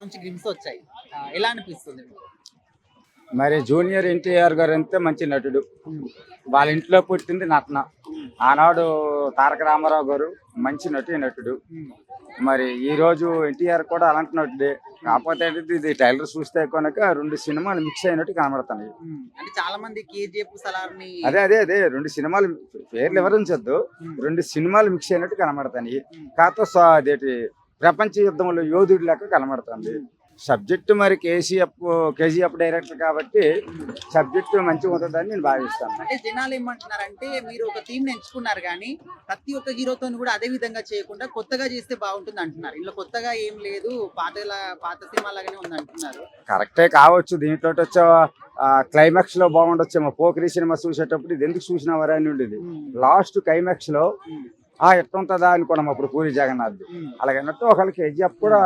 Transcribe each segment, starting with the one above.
నుంచి గ్లిమ్స్ వచ్చాయి. ఎలా అనిపిస్తుంది మీకు? మరి జూనియర్ ఎన్టీఆర్ గారు అంతే మంచి నటుడు. వాళ్ళ ఇంట్లో పుట్టింది నటన. ఆనాడు తారక రామారావు గారు మంచి నటుడు. మరి ఈ రోజు ఎన్టీఆర్ కూడా అలాంటి నటుడే. కాకపోతే ఇది ట్రైలర్ చూస్తే కనుక 2 సినిమాలు మిక్స్ అయినట్టు కనబడుతున్నాయి. అంటే చాలా మంది కేజీఎఫ్ సలార్ని అదే 2 సినిమాలు పేర్లు వివరించొద్దు. 2 సినిమాలు మిక్స్ అయినట్టు కనబడుతున్నాయి. కాకపోతే అదేంటి ప్రపంచ యుద్ధంలో యోధుడు లెక్క కనబడుతుంది. సబ్జెక్టు మరి కేజీఎఫ్ డైరెక్టర్ కాబట్టి సబ్జెక్టు మంచిగా ఉంటుందని నేను భావిస్తాను. అంటే జనాలు ఏమంటున్నారంటే మీరు ఒక థీమ్ ఎంచుకున్నారు కానీ ప్రతి ఒక్క హీరోతో కూడా అదే విధంగా చేయకుండా కొత్తగా చేస్తే బాగుంటుంది అంటున్నారు. ఇలా కొత్తగా ఏం లేదు, పాత సినిమా లాగానే ఉంది అంటున్నారు. కరెక్టే కావచ్చు. దీంట్లో వచ్చే క్లైమాక్స్ లో బాగుండొచ్చేమో. పోకిరి సినిమా చూసేటప్పుడు ఇది ఎందుకు చూసినావరా అని ఉండేది. లాస్ట్ క్లైమాక్స్ లో ఎట్టుంటుందా అనుకున్నాం అప్పుడు పూరి జగన్నాథ్. అలాగన్నట్టు ఒకళ్ళు కేజీఎఫ్ కూడా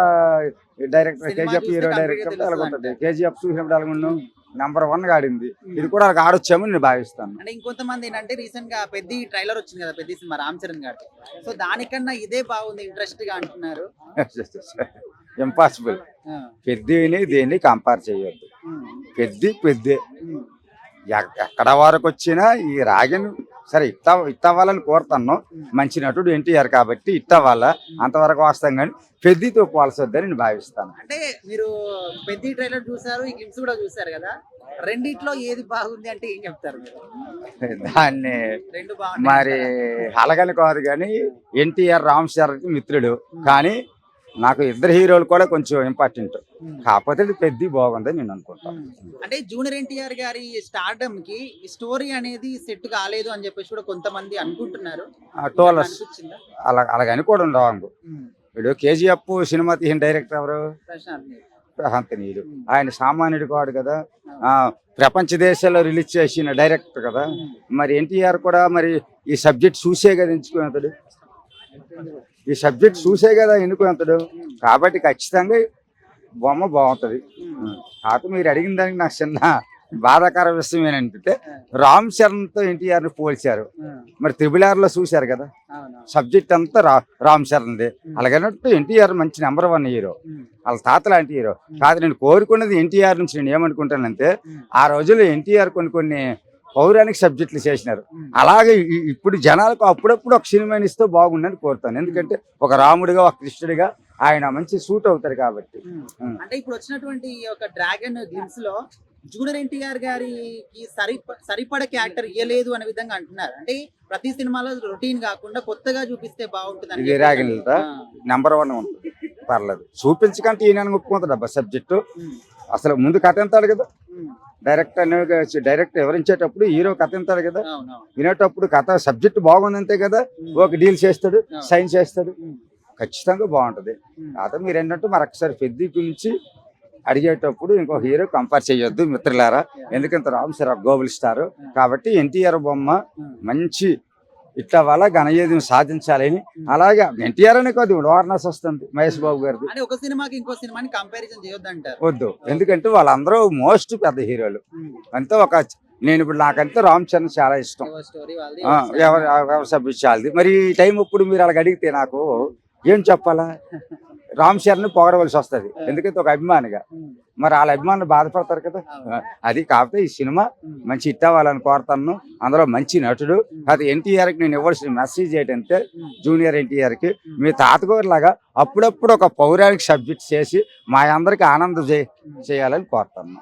డైరెక్టర్, కేజీఎఫ్ హీరో డైరెక్టర్ అలాగుంటది. కేజీఎఫ్ చూసినప్పుడు అలాగున్నాం #1 గా ఆడింది. ఇది కూడా వాళ్ళకి ఆడొచ్చామని నేను భావిస్తాను. అంటే ఇంకొంతమంది ఏంటంటే రీసెంట్ గా పెద్ద ట్రైలర్ వచ్చింది కదా, పెద్ద సినిమా రామ్ చరణ్ గారు. సో దానికన్నా ఇదే బాగుంది, ఇంట్రెస్ట్ గా అంటున్నారు. ఇంపాసిబుల్. పెద్దని దేన్ని కంపేర్ చేయొద్దు. పెద్దే ఎక్కడ వరకు వచ్చినా ఈ రాగిని సరే ఇట్టవ్వాలని కోరుతాను. మంచి నటుడు ఎన్టీఆర్ కాబట్టి ఇట్టవ్వాలా, అంతవరకు వస్తాం కానీ పెద్దతో పోల్చొద్దని నేను భావిస్తాను. అంటే మీరు పెద్ద ట్రైలర్ చూసారు, ఈ క్లిప్స్ కూడా చూసారు కదా, రెండిట్లో ఏది బాగుంది అంటే ఏం చెప్తారు మీరు? దాన్ని రెండు మరి అలాగని కాదు కానీ ఎన్టీఆర్ రామ్ చరణ్ మిత్రుడు. కానీ నాకు ఇద్దరు హీరోలు కూడా కొంచెం ఇంపార్టెంట్. కాకపోతే పెద్ద బాగుందని నేను అనుకుంటాను. అంటే జూనియర్ ఎన్టీఆర్ గారి స్టార్డమ్ కి స్టోరీ అనేది సెట్ కాలేదు అని చెప్పేసి కూడా కొంతమంది అనుకుంటున్నారు. అలాగని కూడా రాంగ్. ఇప్పుడు కేజీఎఫ్ సినిమా తీసిన డైరెక్టర్ ఎవరు? ప్రశాంత్ నీలు. ఆయన సామాన్యుడు కాడు కదా, ప్రపంచ దేశాల్లో రిలీజ్ చేసిన డైరెక్టర్ కదా. మరి ఎన్టీఆర్ కూడా మరి ఈ సబ్జెక్ట్ చూసే కదా ఎంచుకునేతాడు. ఈ సబ్జెక్ట్ చూసే కదా ఎన్నుకునేతాడు. కాబట్టి ఖచ్చితంగా బొమ్మ బాగుంటది. కాకపోతే మీరు అడిగిన దానికి నాకు చిన్న బాధాకర విషయం ఏంటంటే రామ్ చరణ్ తో ఎన్టీఆర్ ని పోల్చారు. మరి RRR లో చూశారు కదా, సబ్జెక్ట్ అంతా రామ్ చరణ్దే. అలాగన్నట్టు ఎన్టీఆర్ మంచి #1 హీరో, వాళ్ళ తాత లాంటి హీరో. కాదు నేను కోరుకున్నది ఎన్టీఆర్ నుంచి నేను ఏమనుకుంటానంటే, ఆ రోజుల్లో ఎన్టీఆర్ కొన్ని పౌరాణిక సబ్జెక్టులు చేసినారు. అలాగే ఇప్పుడు జనాలకు అప్పుడప్పుడు ఒక సినిమాని ఇస్తే బాగుండని కోరుతాను. ఎందుకంటే ఒక రాముడిగా, ఒక కృష్ణుడిగా ఆయన మంచి సూట్ అవుతారు కాబట్టి. అంటే ఇప్పుడు వచ్చినటువంటి ఒక డ్రాగన్ గ్లిమ్స్ లో జూనియర్ ఎన్టీఆర్ గారికి సరిపడ క్యారెక్టర్ ఇయ్యలేదు అనే విధంగా అంటున్నారు. అంటే ప్రతి సినిమాలో రొటీన్ కాకుండా కొత్తగా చూపిస్తే బాగుంటుంది. ఇది డ్రాగన్ #1 ఉంటుంది, పర్లేదు. చూపించకంటే ఈయన ఒప్పుకుంటాడు సబ్జెక్టు. అసలు ముందు కథ ఎంతాడు కదా, డైరెక్టర్ వివరించేటప్పుడు హీరో కథ ఎంతాడు కదా, వినేటప్పుడు కథ సబ్జెక్ట్ బాగుందంతే కదా ఒక డీల్ చేస్తాడు, సైన్ చేస్తాడు. ఖచ్చితంగా బాగుంటది. కాకపోతే మీరు ఏంటంటే మరొకసారి పెద్ద గురించి అడిగేటప్పుడు ఇంకో హీరో కంపేర్ చేయొద్దు మిత్రులారా. ఎందుకంటే రామ్ చరణ్ గ్లోబల్ స్టార్ కాబట్టి ఎన్టీఆర్ బొమ్మ మంచి ఇట్లా వల్ల ఘనయేదం సాధించాలని. అలాగే ఎన్టీఆర్ అనే కాదు, వారణాసి వస్తుంది మహేష్ బాబు గారిది. ఒక సినిమాకి ఇంకో సినిమాని కంపారిజన్ చేయొద్దంటారు. వద్దు, ఎందుకంటే వాళ్ళందరూ మోస్ట్ పెద్ద హీరోలు. అంతే నేను ఇప్పుడు నాకంటే రామ్ చరణ్ చాలా ఇష్టం. ఎవరు సబ్జెక్ట్ మరి ఈ టైం ఇప్పుడు మీరు అలాగ అడిగితే నాకు ఏం చెప్పాలా? రామ్ చరణ్ పొగడవలసి వస్తుంది, ఎందుకంటే ఒక అభిమానిగా. మరి వాళ్ళ అభిమానులు బాధపడతారు కదా. అది కాకపోతే ఈ సినిమా మంచి హిట్ అవ్వాలని కోరుతాను. అందులో మంచి నటుడు. అది ఎన్టీఆర్కి నేను ఇవ్వాల్సిన మెసేజ్ ఏంటంటే, జూనియర్ ఎన్టీఆర్కి మీ తాతగారు లాగా అప్పుడప్పుడు ఒక పౌరాణిక సబ్జెక్ట్ చేసి మా అందరికి ఆనందం చేయాలని కోరుతాను.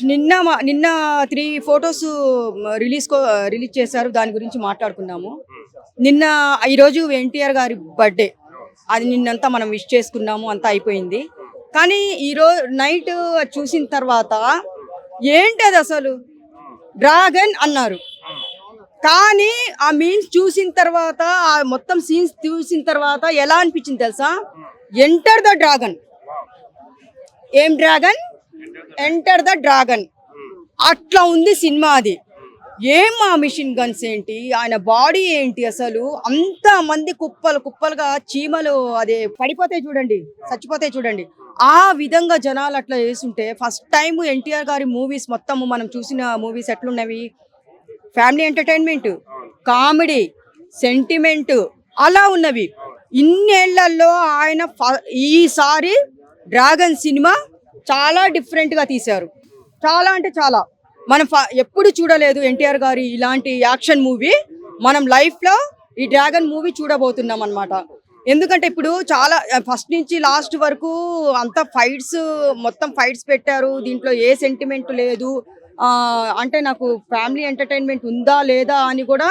నిన్న 3 ఫొటోస్ రిలీజ్ చేశారు. దాని గురించి మాట్లాడుకున్నాము. ఈరోజు ఎన్టీఆర్ గారి బర్త్డే, అది నిన్నంతా మనం విష్ చేసుకున్నాము, అంతా అయిపోయింది. కానీ ఈరోజు నైట్ చూసిన తర్వాత ఏంటి అది అసలు డ్రాగన్ అన్నారు. కానీ ఆ మీన్స్ చూసిన తర్వాత, ఆ మొత్తం సీన్స్ చూసిన తర్వాత ఎలా అనిపించింది తెలుసా? Enter the dragon. ఏం డ్రాగన్? Enter the dragon. అట్లా ఉంది సినిమా. అది ఏం ఆ మిషన్ గన్స్ ఏంటి, ఆయన బాడీ ఏంటి, అసలు అంత మంది కుప్పలుగా చీమలు అదే పడిపోతాయి చూడండి, చచ్చిపోతాయి చూడండి. ఆ విధంగా జనాలు అట్లా చేస్తుంటే, ఫస్ట్ టైం ఎన్టీఆర్ గారి మూవీస్ మొత్తం మనం చూసిన మూవీస్ ఎట్లున్నవి, ఫ్యామిలీ ఎంటర్టైన్మెంట్, కామెడీ, సెంటిమెంట్ అలా ఉన్నవి. ఇన్నేళ్లలో ఆయన ఈసారి డ్రాగన్ సినిమా చాలా డిఫరెంట్గా తీశారు. చాలా అంటే చాలా. మనం ఎప్పుడు చూడలేదు ఎన్టీఆర్ గారి ఇలాంటి యాక్షన్ మూవీ. మనం లైఫ్లో ఈ డ్రాగన్ మూవీ చూడబోతున్నాం అన్నమాట. ఎందుకంటే ఇప్పుడు చాలా ఫస్ట్ నుంచి లాస్ట్ వరకు అంతా ఫైట్స్, మొత్తం ఫైట్స్ పెట్టారు. దీంట్లో ఏ సెంటిమెంట్ లేదు. అంటే నాకు ఫ్యామిలీ ఎంటర్టైన్మెంట్ ఉందా లేదా అని కూడా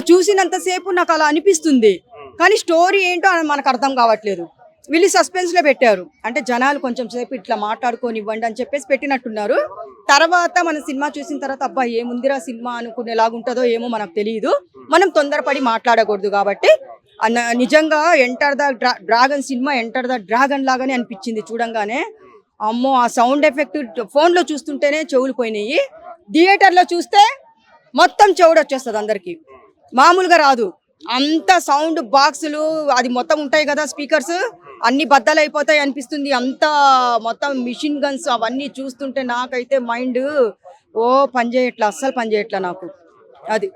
చూసినంతసేపు నాకు అలా అనిపిస్తుంది. కానీ స్టోరీ ఏంటో మనకు అర్థం కావట్లేదు. వీళ్ళు సస్పెన్స్లో పెట్టారు. అంటే జనాలు కొంచెం సేపు ఇట్లా మాట్లాడుకొని ఇవ్వండి అని చెప్పేసి పెట్టినట్టున్నారు. తర్వాత మన సినిమా చూసిన తర్వాత అబ్బా ఏముందిరా సినిమా అనుకునేలాగుంటుందో ఏమో మనకు తెలియదు. మనం తొందరపడి మాట్లాడకూడదు. కాబట్టి నిజంగా enter the dragon cinema enter the dragon లాగానే అనిపించింది చూడంగానే. అమ్మో ఆ సౌండ్ ఎఫెక్ట్ ఫోన్లో చూస్తుంటేనే చెవులు పోయినాయి. థియేటర్లో చూస్తే మొత్తం చెవుడు వచ్చేస్తుంది అందరికి, మామూలుగా రాదు. అంత సౌండ్ బాక్సులు అది మొత్తం ఉంటాయి కదా, స్పీకర్స్ అన్ని బద్దలు అయిపోతాయి అనిపిస్తుంది. అంత మొత్తం మిషన్ గన్స్ అవన్నీ చూస్తుంటే నాకైతే మైండ్ పనిచేయట్లా, అస్సలు పనిచేయట్లా నాకు. అది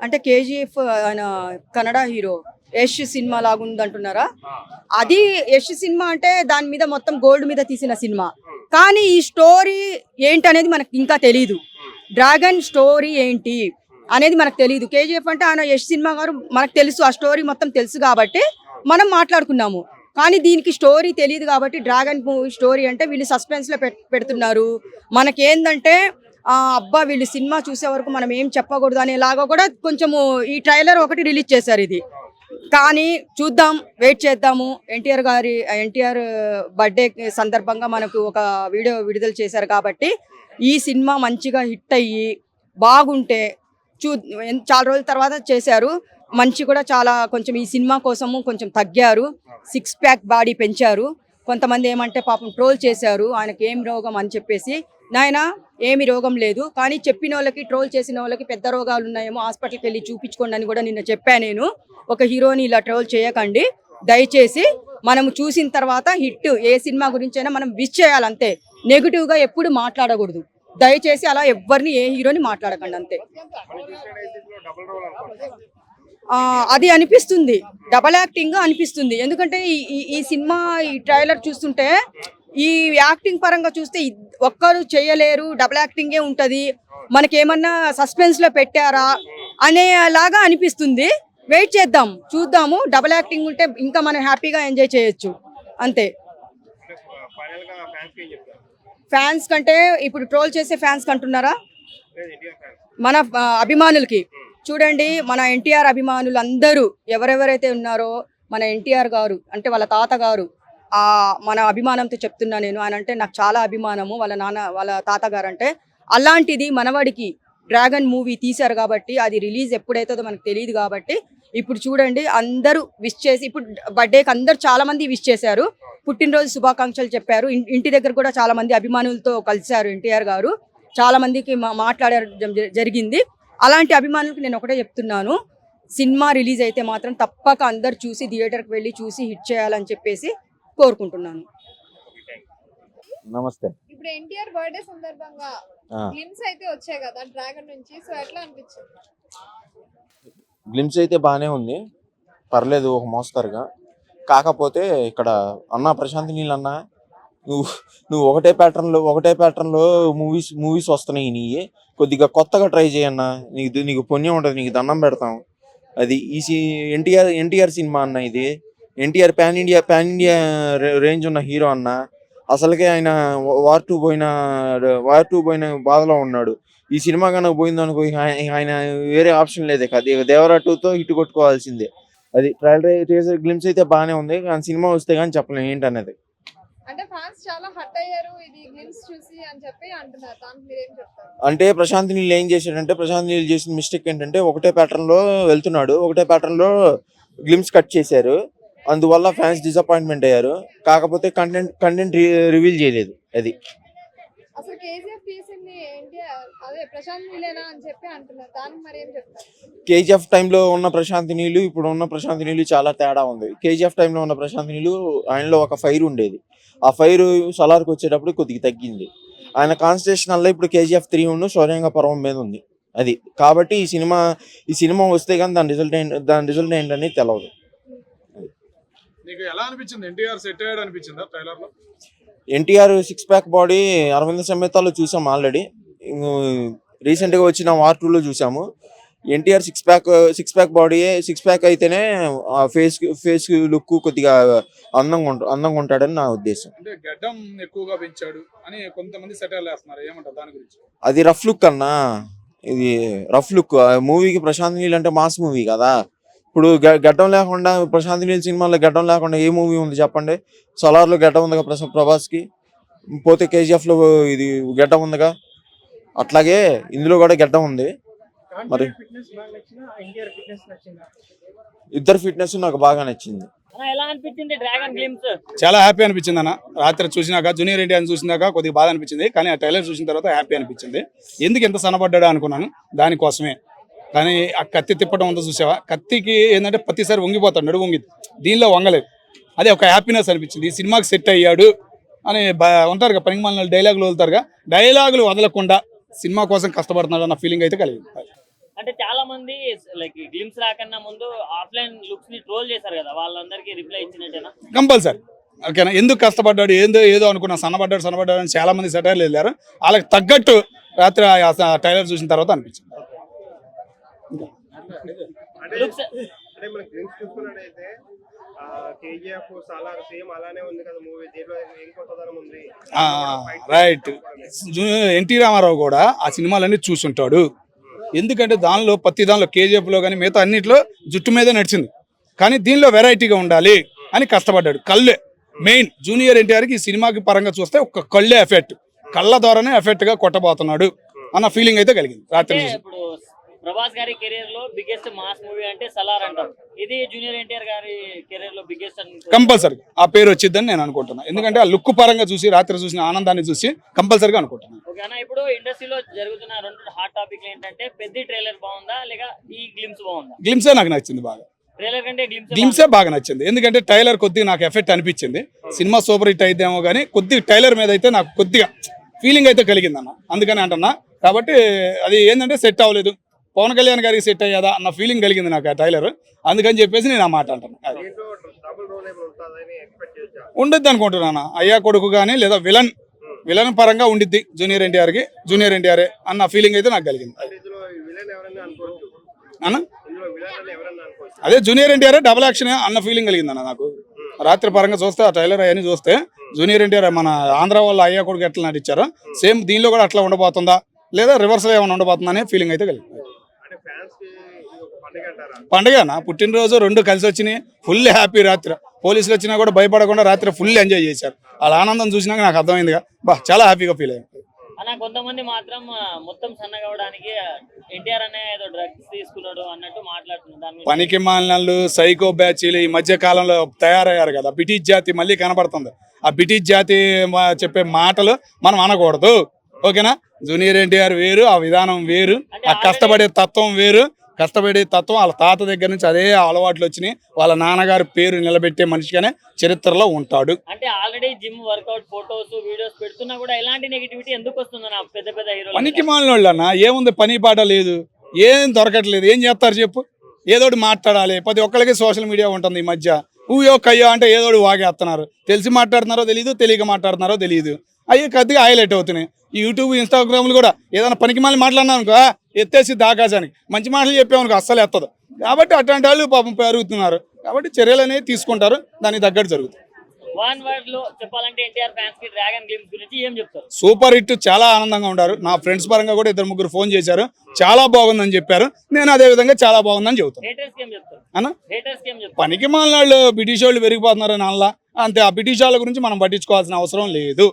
అంటే కేజీఎఫ్ ఆయన కన్నడ హీరో యష్ సినిమా లాగుంది అంటున్నారా? అది యష్ సినిమా అంటే దాని మీద మొత్తం గోల్డ్ మీద తీసిన సినిమా. కానీ ఈ స్టోరీ ఏంటనేది మనకు ఇంకా తెలియదు. డ్రాగన్ స్టోరీ ఏంటి అనేది మనకు తెలియదు. కేజీఎఫ్ అంటే ఆయన యష్ సినిమా గారు మనకు తెలుసు, ఆ స్టోరీ మొత్తం తెలుసు కాబట్టి మనం మాట్లాడుకున్నాము. కానీ దీనికి స్టోరీ తెలియదు కాబట్టి డ్రాగన్ మూవీ స్టోరీ అంటే వీళ్ళు సస్పెన్స్లో పెడుతున్నారు. మనకేందంటే అబ్బా వీళ్ళు సినిమా చూసే వరకు మనం ఏం చెప్పకూడదు అనేలాగా కూడా కొంచెము ఈ ట్రైలర్ ఒకటి రిలీజ్ చేశారు. ఇది కానీ చూద్దాం, వెయిట్ చేద్దాము. ఎన్టీఆర్ బర్త్డే సందర్భంగా మనకు ఒక వీడియో విడుదల చేశారు కాబట్టి ఈ సినిమా మంచిగా హిట్ అయ్యి బాగుంటే చాలా రోజుల తర్వాత చేశారు. మంచి కూడా చాలా కొంచెం ఈ సినిమా కోసము కొంచెం తగ్గారు, 6 ప్యాక్ బాడీ పెంచారు. కొంతమంది ఏమంటే పాపం ట్రోల్ చేశారు ఆయనకి ఏం రోగం అని చెప్పేసి. నాయనా ఏమి రోగం లేదు, కానీ చెప్పిన వాళ్ళకి, ట్రోల్ చేసిన వాళ్ళకి పెద్ద రోగాలు ఉన్నాయేమో హాస్పిటల్కి వెళ్ళి చూపించుకోండి అని కూడా నిన్న చెప్పాను నేను. ఒక హీరోని ఇలా ట్రోల్ చేయకండి దయచేసి. మనం చూసిన తర్వాత హిట్ ఏ సినిమా గురించైనా మనం విష్ చేయాలంతే, నెగిటివ్గా ఎప్పుడు మాట్లాడకూడదు. దయచేసి అలా ఎవరిని ఏ హీరోని మాట్లాడకండి అంతే. అది అనిపిస్తుంది, డబల్ యాక్టింగ్ అనిపిస్తుంది. ఎందుకంటే ఈ సినిమా ఈ ట్రైలర్ చూస్తుంటే ఈ యాక్టింగ్ పరంగా చూస్తే ఒక్కరు చేయలేరు, డబల్ యాక్టింగే ఉంటుంది. మనకేమన్నా సస్పెన్స్లో పెట్టారా అనేలాగా అనిపిస్తుంది. వెయిట్ చేద్దాం, చూద్దాము. డబల్ యాక్టింగ్ ఉంటే ఇంకా మనం హ్యాపీగా ఎంజాయ్ చేయొచ్చు అంతే. ఫ్యాన్స్ కంటే ఇప్పుడు ట్రోల్ చేసే ఫ్యాన్స్ కంటున్నారా? మన అభిమానులకి చూడండి, మన ఎన్టీఆర్ అభిమానులు అందరూ ఎవరెవరైతే ఉన్నారో మన ఎన్టీఆర్ గారు అంటే వాళ్ళ తాతగారు మన అభిమానంతో చెప్తున్నా నేను. ఆయన అంటే నాకు చాలా అభిమానము, వాళ్ళ తాతగారు అంటే. అలాంటిది మనవాడికి డ్రాగన్ మూవీ తీశారు కాబట్టి అది రిలీజ్ ఎప్పుడైతుందో మనకు తెలియదు. కాబట్టి ఇప్పుడు చూడండి అందరూ విష్ చేసి, ఇప్పుడు బర్త్డేకి అందరూ చాలా మంది విష్ చేశారు, పుట్టినరోజు శుభాకాంక్షలు చెప్పారు. ఇంటి దగ్గర కూడా చాలా మంది అభిమానులతో కలిశారు ఎన్టీఆర్ గారు, చాలా మందికి మాట్లాడడం జరిగింది. అలాంటి అభిమానులకు నేను ఒకటే చెప్తున్నాను, సినిమా రిలీజ్ అయితే మాత్రం తప్పక అందరు చూసి థియేటర్కి వెళ్ళి చూసి హిట్ చేయాలని చెప్పేసి కోరుకుంటున్నాను. నమస్తే. ఇప్పుడు ఎన్టీఆర్ బర్త్డే సందర్భంగా గ్లిమ్స్ అయితే వచ్చాయి కదా డ్రాగన్ నుంచి, సో ఎట్లా అనిపించింది? గ్లిమ్స్ అయితే బాగానే ఉంది, పర్లేదు ఒక మోస్తరుగా. కాకపోతే ఇక్కడ అన్న ప్రశాంత్ నీళ్ళు అన్న, నువ్వు ఒకటే ప్యాటర్న్లో మూవీస్ వస్తున్నాయి. నీ కొద్దిగా కొత్తగా ట్రై చేయన్నా, నీకు పుణ్యం ఉంటుంది, నీకు దండం పెడతాం. అది ఎన్టీఆర్ సినిమా అన్న, ఇది ఎన్టీఆర్ పాన్ ఇండియా రేంజ్ ఉన్న హీరో అన్న. అసలుకే ఆయన వార్ టూ పోయిన బాధలో ఉన్నాడు. ఈ సినిమా కనుక పోయిందనుకో ఆయన వేరే ఆప్షన్ లేదే కదా, దేవరా 2తో హిట్ కొట్టుకోవాల్సిందే. అది ట్రైలర్ గ్లిమ్స్ అయితే బాగానే ఉంది, కానీ సినిమా వస్తే కానీ చెప్పలేము ఏంటనేది. అంటే ఫ్యాన్స్ చాలా హట్ అయ్యారు ఇది గ్లిమ్స్ చూసి అని చెప్పి అంటున్నారు, దానికి మీరు ఏం చెప్తారు? అంటే ప్రశాంత్ నీళ్ళు ఏం చేశాడంటే, ప్రశాంత్ నీళ్ళు చేసిన మిస్టేక్ ఏంటంటే ఒకటే ప్యాటర్న్లో వెళ్తున్నాడు, ఒకటే ప్యాటర్న్లో గ్లిమ్స్ కట్ చేశారు. అందువల్ల ఫ్యాన్స్ డిసప్పాయింట్మెంట్ అయ్యారు. కాకపోతే కంటెంట్ రివీల్ చేయలేదు. అది అసలు కేజీఎఫ్ తీసింది ఏంటి అదే ప్రశాంత్ నీలేనా అని చెప్పి అంటున్నారు, దానికి మరి ఏం చెప్తారు? కేజీఎఫ్ టైంలో ఉన్న ప్రశాంత్ నీళ్ళు ఇప్పుడు ఉన్న ప్రశాంత్ నీళ్ళు చాలా తేడా ఉంది. కేజీఎఫ్ టైంలో ఉన్న ప్రశాంత్ నీళ్ళు ఆయనలో ఒక ఫైర్ ఉండేది. ఆ ఫైర్ సలార్కి వచ్చేటప్పుడు కొద్దిగా తగ్గింది. ఆయన కాన్సన్ట్రేషన్ వల్ల ఇప్పుడు కేజీఎఫ్ 3 ఉన్న శౌర్యంగ పర్వం మీద ఉంది. అది కాబట్టి ఈ సినిమా వస్తే కానీ దాని రిజల్ట్ ఏంటనేది తెలియదు. నీకు ఎలా అనిపించింది? ఎన్టీఆర్ సెట్ అయ్యాడు అనిపించిందా ట్రైలర్ లో? ఎన్టీఆర్ 6 ప్యాక్ బాడీ అరవింద సమేతాలో చూసాం ఆల్రెడీ. రీసెంట్ గా వచ్చిన వార్ 2లో చూసాము. ఎన్టీఆర్ 6 ప్యాక్ బాడీ 6 ప్యాక్ అయితేనే ఫేస్ లుక్ కొద్దిగా అందంగా ఉంటాడని నా ఉద్దేశం. అంటే గడ్డం ఎక్కువగా పెంచాడు అని కొంతమంది సెటైర్లు వేస్తున్నారు, ఏమంటారు దాని గురించి? అది రఫ్ లుక్ అన్నా, ఇది రఫ్ లుక్. మూవీకి ప్రశాంత్ నీల్ అంటే మాస్ మూవీ కదా. ఇప్పుడు గడ్డం లేకుండా ప్రశాంత్ నీల్ సినిమాలో గడ్డం లేకుండా ఏ మూవీ ఉంది చెప్పండి? సలార్లో గడ్డం ఉందిగా ప్రభాస్కి, పోతే కేజీఎఫ్ లో ఇది గడ్డం ఉందిగా, అట్లాగే ఇందులో కూడా గడ్డం ఉంది. మరి ఇద్దరు ఫిట్నెస్ నాకు బాగా నచ్చింది. ఎలా అనిపించింది డ్రాగన్ గ్లిమ్స్? చాలా హ్యాపీ అనిపించింది అన్న. రాత్రి చూసినాక జూనియర్ ఎన్టీఆర్ చూసినాక కొద్దిగా బాధ అనిపించింది, కానీ ఆ ట్రైలర్ చూసిన తర్వాత హ్యాపీ అనిపించింది. ఎందుకు ఎంత సన్నబడ్డా అనుకున్నాను, దానికోసమే. కానీ ఆ కత్తి తిప్పడం ఉందో చూసావా, కత్తికి ఏంటంటే ప్రతిసారి వంగిపోతాడు, నడువు వంగి. దీనిలో వంగలేదు, అదే ఒక హ్యాపీనెస్ అనిపించింది. ఈ సినిమాకి సెట్ అయ్యాడు అని ఉంటారు కదా పనికి మాలిన డైలాగులు వదులుతారుగా, డైలాగులు వదలకుండా సినిమా కోసం కష్టపడుతున్నాడు అన్న ఫీలింగ్ అయితే కలిగింది. అంటే చాలా మంది లైక్ గ్లిమ్స్ రాకన్నా ముందు ఆఫ్లైన్ లుక్స్ ని ట్రోల్ చేశారు కదా, వాళ్ళందరికీ రిప్లై ఇచ్చినట్టేనా? కంపల్సరీ. ఓకేనా, ఎందుకు కష్టపడ్డాడు ఏదో అనుకున్నా, సన్నబడ్డాడు అని చాలా మంది సెటైర్లు వెళ్ళారు. వాళ్ళకి తగ్గట్టు రాత్రి ట్రైలర్ చూసిన తర్వాత అనిపించింది. లుక్స్ అంటే మన గ్లిమ్స్ చూసుకున్నట్టయితే కేజీఎఫ్ సాలార్ సేమ్ అలానే ఉంది కదా మూవీ, దీంట్లో ఏం కొత్తదనం ఉంది? రైట్. ఎన్టీ రామారావు కూడా ఆ సినిమాలన్నీ చూసుంటాడు. ఎందుకంటే ప్రతి దానిలో కేజీఎఫ్లో కానీ మిగతా అన్నింటిలో జుట్టు మీదే నడిచింది, కానీ దీనిలో వెరైటీగా ఉండాలి అని కష్టపడ్డాడు. కళ్ళే మెయిన్. జూనియర్ ఎన్టీఆర్కి ఈ సినిమాకి పరంగా చూస్తే ఒక కళ్ళే ఎఫెక్ట్, కళ్ళ ద్వారానే ఎఫెక్ట్గా కొట్టబోతున్నాడు అన్న ఫీలింగ్ అయితే కలిగింది రాత్రి. ఇప్పుడు ప్రభాస్ గారి కెరీర్ లో బిగ్గెస్ట్ మాస్ మూవీ అంటే సలార్ అంటారు. ఇది జూనియర్ ఎన్టీఆర్ గారి కెరీర్ లో బిగ్గెస్ట్ కంపల్సరీ ఆ పేరు వచ్చిందని నేను అనుకుంటున్నాను. ఎందుకంటే ఆ లుక్ పరంగా చూసి, రాత్రి చూసిన ఆనందాన్ని చూసి కంపల్సరీగా అనుకుంటున్నాను. ఓకేనా, ఇప్పుడు ఇండస్ట్రీలో జరుగుతున్న 2 హాట్ టాపిక్లు ఏంటంటే పెద్ద ట్రైలర్ బాగుందా లేక ఈ గ్లిమ్స్ బాగుందా? గ్లిమ్సే నాకు నచ్చింది బాగా. ట్రైలర్ కంటే గ్లిమ్సే బాగా నచ్చింది. ఎందుకంటే ట్రైలర్ కొద్దిగా నాకు ఎఫెక్ట్ అనిపించింది. సినిమా సూపర్ హిట్ అయితేమో కానీ కొద్దిగా ట్రైలర్ మీద అయితే నాకు కొద్దిగా ఫీలింగ్ అయితే కలిగింది అన్న, అందుకని అంటున్నా. కాబట్టి అది ఏంటంటే సెట్ అవ్వలేదు, పవన్ కళ్యాణ్ గారికి సెట్ అయ్యాదా అన్న ఫీలింగ్ కలిగింది నాకు ఆ ట్రైలర్, అందుకని చెప్పేసి నేను ఆ మాట అంటాను. ఉండద్దు అనుకుంటున్నాను. అయ్యా కొడుకు కానీ లేదా విలన్ పరంగా ఉండిద్ది జూనియర్ ఎన్టీఆర్ అన్న ఫీలింగ్ అయితే నాకు కలిగింది అన్న. అదే జూనియర్ ఎన్టీఆర్ డబుల్ యాక్షన్ అన్న ఫీలింగ్ కలిగింది అన్న నాకు. రాత్రి పరంగా చూస్తే ఆ ట్రైలర్ అవన్నీ చూస్తే జూనియర్ ఎన్టీఆర్ మన ఆంధ్ర వాళ్ళు అయ్యా కొడుకు ఎట్లా నటించారో సేమ్ దీనిలో కూడా అట్లా ఉండబోతుందా లేదా రివర్సల్ ఏమైనా ఉండబోతుందా అనే ఫీలింగ్ అయితే కలిగింది. పండుగ నా పుట్టినరోజు 2 కలిసి వచ్చినాయి, ఫుల్ హ్యాపీ. రాత్రి పోలీసులు వచ్చినా కూడా భయపడకుండా రాత్రి ఫుల్ ఎంజాయ్ చేశారు. వాళ్ళ ఆనందం చూసినాక నాకు అర్థమైందిగా, చాలా హ్యాపీగా ఫీల్ అయ్యాను. అన్న కొంతమంది మాత్రం మొత్తం సన్నగవడానికి ఎన్టీఆర్ అనే ఏదో డ్రగ్స్ తీసుకున్నాడు అన్నట్టు మాట్లాడుతున్నారు. పనికి మాలినళ్ళు, సైకో బ్యాచీలు ఈ మధ్య కాలంలో తయారయ్యారు కదా. బ్రిటిష్ జాతి మళ్ళీ కనబడుతుంది. ఆ బ్రిటిష్ జాతి చెప్పే మాటలు మనం అనకూడదు, ఓకేనా? జూనియర్ ఎన్టీఆర్ వేరు, ఆ విధానం వేరు, ఆ కష్టపడే తత్వం వేరు. కష్టపడే తత్వం వాళ్ళ తాత దగ్గర నుంచి అదే అలవాట్లు వచ్చినాయి. వాళ్ళ నాన్నగారి పేరు నిలబెట్టే మనిషిగానే చరిత్రలో ఉంటాడు. అంటే already gym workout photos videos పెడుతున్నా కూడా ఎలాంటి నెగిటివిటీ ఎందుకు వస్తుందన్న పెద్ద పెద్ద హీరోలు? పనికి మాలిన వాళ్ళు అన్న, ఏముంది పని పాట లేదు, ఏం దొరకట్లేదు, ఏం చేస్తారు చెప్పు? ఏదోటి మాట్లాడాలి. ప్రతి ఒక్కరికి సోషల్ మీడియా ఉంటుంది ఈ మధ్య. ఊయో కయ్యో అంటే ఏదోటి వాగేస్తున్నారు. తెలిసి మాట్లాడుతున్నారో తెలియదు, తెలియక మాట్లాడుతున్నారో తెలియదు. అవి కొద్దిగా హైలైట్ అవుతున్నాయి. ఈ యూట్యూబ్ ఇన్స్టాగ్రామ్లు కూడా ఏదైనా పనికి మళ్ళీ మాట్లాడినా అనుకో ఎత్తేసి దాకాశానికి, మంచి మాటలు చెప్పామనుకో అస్సలు ఎత్తదు. కాబట్టి అట్లాంటి వాళ్ళు పాపం పెరుగుతున్నారు. కాబట్టి చర్యలు అనేవి తీసుకుంటారు, దానికి తగ్గట్టు జరుగుతుంది. వన్ వర్డ్ లో చెప్పాలంటే ఎన్టీఆర్ ఫ్యాన్స్ కి డ్రాగన్ గ్లిమ్స్ గురించి ఏం చెప్తారు? సూపర్ హిట్, చాలా ఆనందంగా ఉన్నారు. నా ఫ్రెండ్స్ పరంగా కూడా 2-3 ఫోన్ చేశారు, చాలా బాగుందని చెప్పారు. నేను అదే విధంగా చాలా బాగుందని చెబుతాను. పనికి మాలిన వాళ్ళు బ్రిటిష్ వాళ్ళు పెరిగిపోతున్నారు అని అలా అంతే. ఆ బ్రిటిష్ వాళ్ళ గురించి మనం పట్టించుకోవాల్సిన అవసరం లేదు.